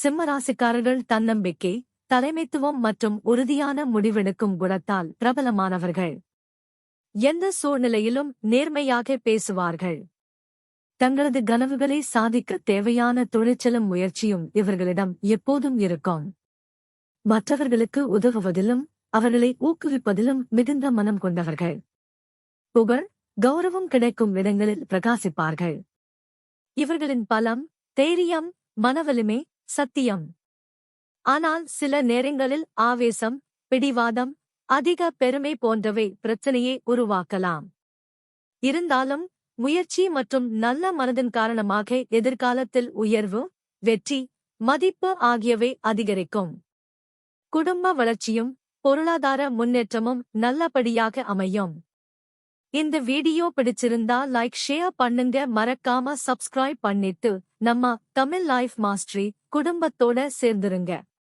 சிம்மராசிக்காரர்கள் தன்னம்பிக்கை, தலைமைத்துவம் மற்றும் உறுதியான முடிவெடுக்கும் குணத்தால் பிரபலமானவர்கள். எந்த சூழ்நிலையிலும் நேர்மையாக பேசுவார்கள். தங்களது கனவுகளை சாதிக்க தேவையான துணிச்சலும் முயற்சியும் இவர்களிடம் எப்போதும் இருக்கும். மற்றவர்களுக்கு உதவுவதிலும் அவர்களை ஊக்குவிப்பதிலும் மிகுந்த மனம் கொண்டவர்கள். புகழ், கௌரவம் கிடைக்கும் இடங்களில் பிரகாசிப்பார்கள். இவர்களின் பலம், தைரியம், மனவலிமை, சத்தியம். ஆனால் சில நேரங்களில் ஆவேசம், பிடிவாதம், அதிக பெருமை போன்றவை பிரச்சனையை உருவாக்கலாம். இருந்தாலும் முயற்சி மற்றும் நல்ல மனதின் காரணமாக எதிர்காலத்தில் உயர்வு, வெற்றி, மதிப்பு ஆகியவை அதிகரிக்கும். குடும்ப வளர்ச்சியும் பொருளாதார முன்னேற்றமும் நல்லபடியாக அமையும். இந்த வீடியோ பிடிச்சிருந்தா லைக் ஷேர் பண்ணுங்க. மறக்காம சப்ஸ்கிரைப் பண்ணிட்டு நம்ம தமிழ் லைஃப் மாஸ்டரி குடும்பத்தோட சேர்ந்துருங்க.